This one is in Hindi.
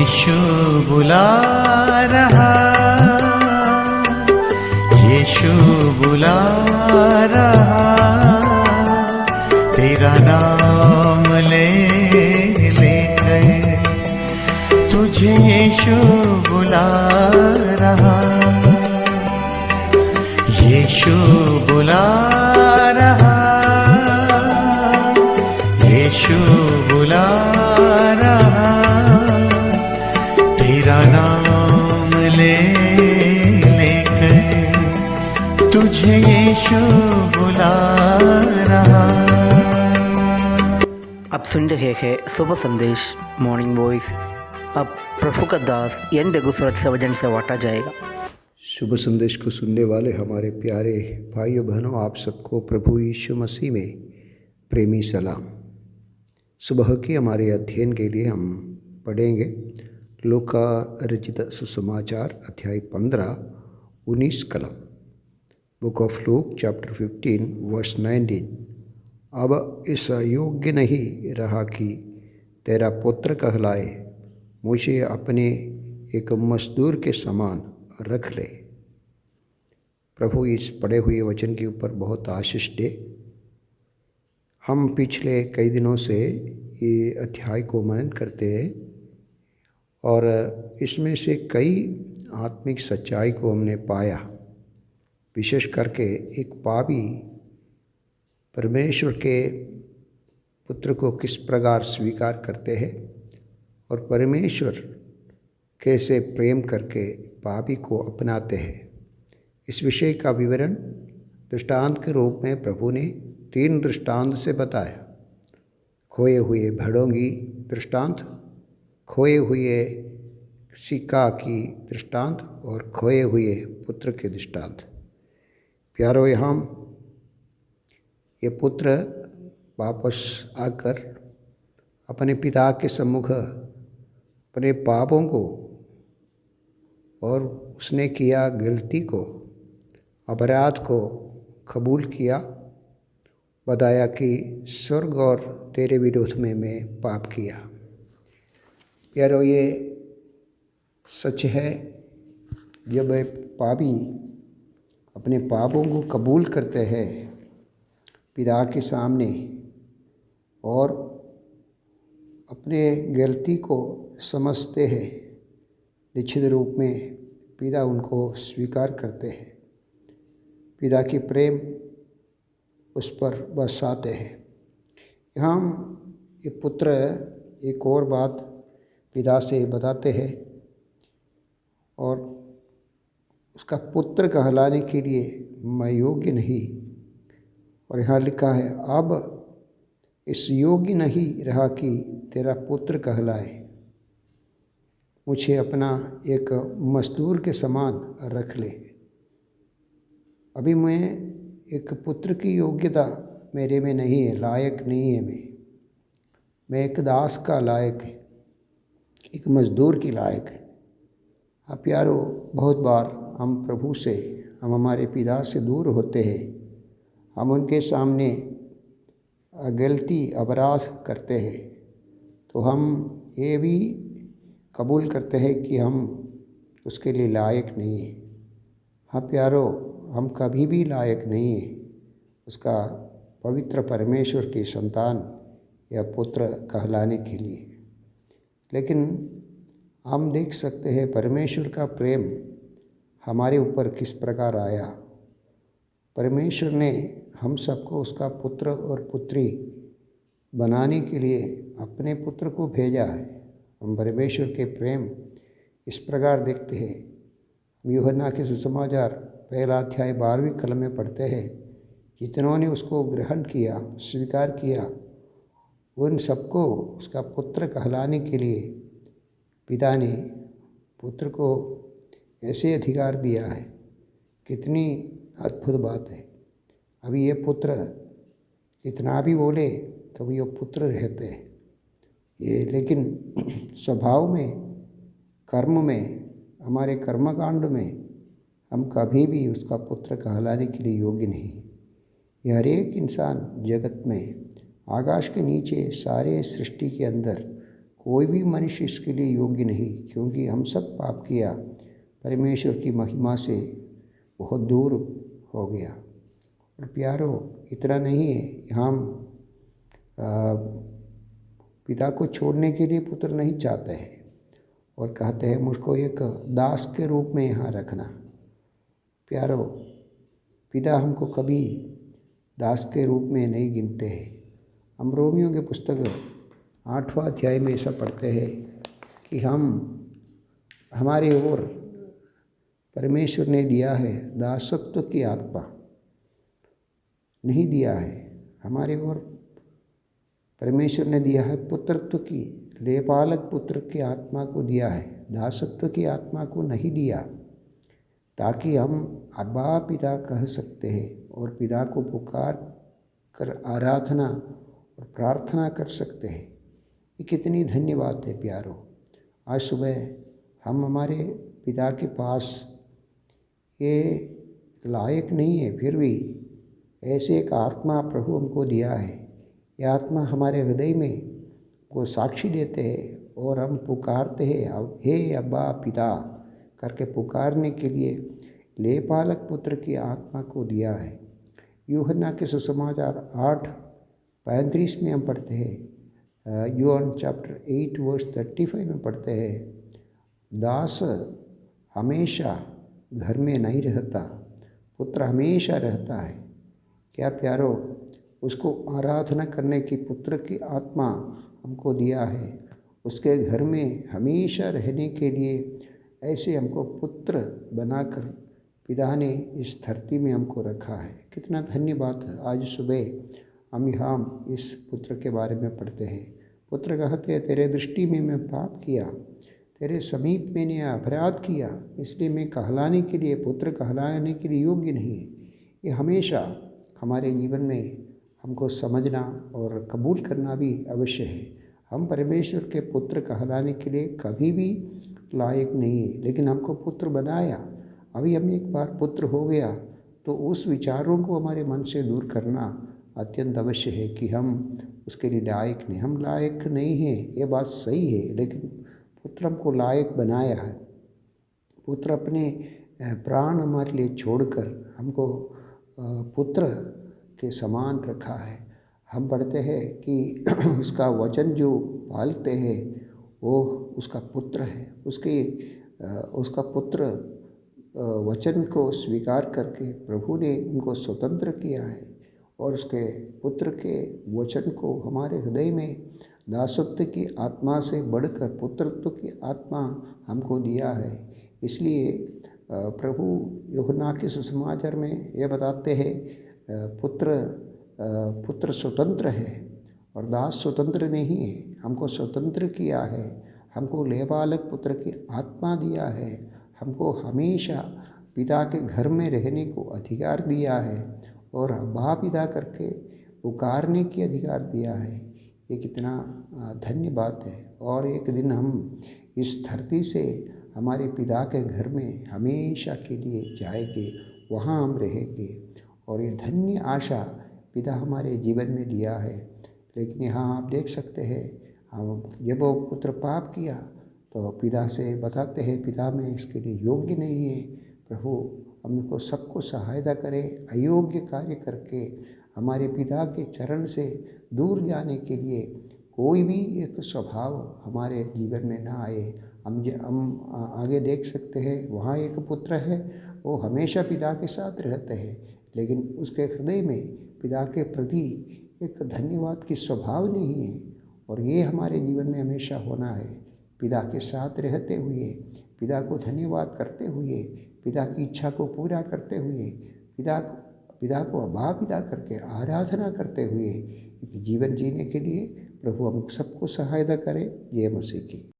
यीशु बुला रहा, यीशु बुला रहा, तेरा नाम ले लेकर तुझे यीशु बुला रहा, यीशु बुला रहा, यीशु बुला रहा, तेरा नाम ले लेकर तुझे यीशु बुला रहा। आप सुन रहे हैं सुबह संदेश मॉर्निंग वॉइस। अब प्रभु का दास एन रघु सूरज से वचन से बांटा जाएगा। शुभ संदेश को सुनने वाले हमारे प्यारे भाइयों बहनों, आप सबको प्रभु यीशु मसीह में प्रेमी सलाम। सुबह के हमारे अध्ययन के लिए हम पढ़ेंगे लूका रचित सुसमाचार अध्याय 15-19 कलम। Book of Luke chapter 15 verse 19। अब इस योग्य नहीं रहा कि तेरा पुत्र कहलाए, मुझे अपने एक मजदूर के समान रख ले। प्रभु इस पढ़े हुए वचन के ऊपर बहुत आशीष दे। हम पिछले कई दिनों से ये अध्याय को मनन करते हैं और इसमें से कई आत्मिक सच्चाई को हमने पाया। विशेष करके एक पापी परमेश्वर के पुत्र को किस प्रकार स्वीकार करते हैं और परमेश्वर कैसे प्रेम करके पापी को अपनाते हैं। इस विषय का विवरण दृष्टांत के रूप में प्रभु ने 3 दृष्टांत से बताया। खोए हुए भेड़ों की दृष्टांत, खोए हुए सिक्का की दृष्टांत और खोए हुए पुत्र के दृष्टांत। प्यारो, यहाँ ये पुत्र वापस आकर अपने पिता के सम्मुख अपने पापों को और उसने किया गलती को, अपराध को कबूल किया, बताया कि स्वर्ग और तेरे विरोध में मैं पाप किया। यारो, ये सच है, जब पापी अपने पापों को कबूल करते हैं पिता के सामने और अपने गलती को समझते हैं, निश्चित रूप में पिता उनको स्वीकार करते हैं। पिता की प्रेम उस पर बरसाते हैं। यहाँ ये पुत्र एक और बात पिता से बताते हैं और उसका पुत्र कहलाने के लिए मैं योग्य नहीं, और यहाँ लिखा है अब इस योग्य नहीं रहा कि तेरा पुत्र कहलाए, मुझे अपना एक मजदूर के समान रख ले। अभी मैं एक पुत्र की योग्यता मेरे में नहीं है, लायक नहीं है। मैं एक दास का लायक है, एक मजदूर की लायक है। हाँ प्यारो, बहुत बार हम प्रभु से, हम हमारे पिता से दूर होते हैं। हम उनके सामने गलती अपराध करते हैं तो हम ये भी कबूल करते हैं कि हम उसके लिए लायक नहीं हैं। हाँ प्यारो, हम कभी भी लायक नहीं हैं उसका पवित्र परमेश्वर की संतान या पुत्र कहलाने के लिए। लेकिन हम देख सकते हैं परमेश्वर का प्रेम हमारे ऊपर किस प्रकार आया। परमेश्वर ने हम सबको उसका पुत्र और पुत्री बनाने के लिए अपने पुत्र को भेजा है। हम परमेश्वर के प्रेम इस प्रकार देखते हैं। यूहन्ना के सुसमाचार 1 अध्याय 12वीं कलम में पढ़ते हैं, जितनों ने उसको ग्रहण किया, स्वीकार किया, उन सबको उसका पुत्र कहलाने के लिए पिता ने पुत्र को ऐसे अधिकार दिया है। कितनी अद्भुत बात है। अभी ये पुत्र कितना भी बोले तो भी ये पुत्र रहते हैं ये, लेकिन स्वभाव में, कर्म में, हमारे कर्मकांड में हम कभी भी उसका पुत्र कहलाने के लिए योग्य नहीं। ये हर एक इंसान जगत में, आकाश के नीचे, सारे सृष्टि के अंदर कोई भी मनुष्य इसके लिए योग्य नहीं, क्योंकि हम सब पाप किया, परमेश्वर की महिमा से बहुत दूर हो गया। और प्यारो, इतना नहीं है, हम पिता को छोड़ने के लिए पुत्र नहीं चाहते हैं और कहते हैं मुझको एक दास के रूप में यहाँ रखना। प्यारो, पिता हमको कभी दास के रूप में नहीं गिनते हैं। हम रोमियो के पुस्तक 8वां अध्याय में ऐसा पढ़ते हैं कि हमारे ओर परमेश्वर ने दिया है दासत्व की आत्मा नहीं दिया है, हमारे ओर परमेश्वर ने दिया है पुत्रत्व की, लेपालक पुत्र की आत्मा को दिया है, दासत्व की आत्मा को नहीं दिया, ताकि हम अब्बा पिता कह सकते हैं और पिता को पुकार कर आराधना और प्रार्थना कर सकते हैं। ये कितनी धन्य बात है प्यारो। आज सुबह हम हमारे पिता के पास ये लायक नहीं है, फिर भी ऐसे एक आत्मा प्रभु हमको दिया है। ये आत्मा हमारे हृदय में को साक्षी देते हैं और हम पुकारते हैं हे अब्बा पिता करके पुकारने के लिए लेपालक पुत्र की आत्मा को दिया है। यूहन्ना के सुसमाचार 8:35 में हम पढ़ते हैं, यूहन्ना चैप्टर 8 वर्स 35 में पढ़ते हैं, दास हमेशा घर में नहीं रहता, पुत्र हमेशा रहता है। क्या प्यारो, उसको आराधना करने की पुत्र की आत्मा हमको दिया है, उसके घर में हमेशा रहने के लिए ऐसे हमको पुत्र बनाकर पिता ने इस धरती में हमको रखा है। कितना धन्य बात है। आज सुबह हम इस पुत्र के बारे में पढ़ते हैं। पुत्र कहते हैं तेरे दृष्टि में मैं पाप किया, तेरे समीप मैंने अपराध किया, इसलिए मैं कहलाने के लिए पुत्र कहलाने के लिए योग्य नहीं है। ये हमेशा हमारे जीवन में हमको समझना और कबूल करना भी अवश्य है। हम परमेश्वर के पुत्र कहलाने के लिए कभी भी लायक नहीं है, लेकिन हमको पुत्र बनाया। अभी हम एक बार पुत्र हो गया तो उस विचारों को हमारे मन से दूर करना अत्यंत अवश्य है कि हम उसके लिए लायक नहीं, हम लायक नहीं हैं, ये बात सही है, लेकिन पुत्र हमको लायक बनाया है। पुत्र अपने प्राण हमारे लिए छोड़कर हमको पुत्र के समान रखा है। हम पढ़ते हैं कि उसका वचन जो पालते हैं वो उसका पुत्र है। उसका पुत्र वचन को स्वीकार करके प्रभु ने उनको स्वतंत्र किया है और उसके पुत्र के वचन को हमारे हृदय में दासत्व की आत्मा से बढ़कर पुत्रत्व की आत्मा हमको दिया है। इसलिए प्रभु यूहन्ना के सुसमाचार में यह बताते हैं पुत्र स्वतंत्र है और दास स्वतंत्र नहीं है। हमको स्वतंत्र किया है, हमको लेपालक पुत्र की आत्मा दिया है, हमको हमेशा पिता के घर में रहने को अधिकार दिया है और अब्बा पिता करके पुकारने की अधिकार दिया है। ये कितना धन्य बात है। और एक दिन हम इस धरती से हमारे पिता के घर में हमेशा के लिए जाएंगे, वहाँ हम रहेंगे और ये धन्य आशा पिता हमारे जीवन में दिया है। लेकिन यहाँ आप देख सकते हैं, हम जब वो पुत्र पाप किया तो पिता से बताते हैं पिता मैं इसके लिए योग्य नहीं है, प्रभु हमको सबको सहायता करे, अयोग्य कार्य करके हमारे पिता के चरण से दूर जाने के लिए कोई भी एक स्वभाव हमारे जीवन में ना आए। हम आगे देख सकते हैं, वहाँ एक पुत्र है, वो हमेशा पिता के साथ रहते हैं, लेकिन उसके हृदय में पिता के प्रति एक धन्यवाद की स्वभाव नहीं है। और ये हमारे जीवन में हमेशा होना है, पिता के साथ रहते हुए, पिता को धन्यवाद करते हुए, पिता की इच्छा को पूरा करते हुए, पिता को अब्बा पिता करके आराधना करते हुए एक जीवन जीने के लिए प्रभु हम सबको सहायता करें। जय मसीह की।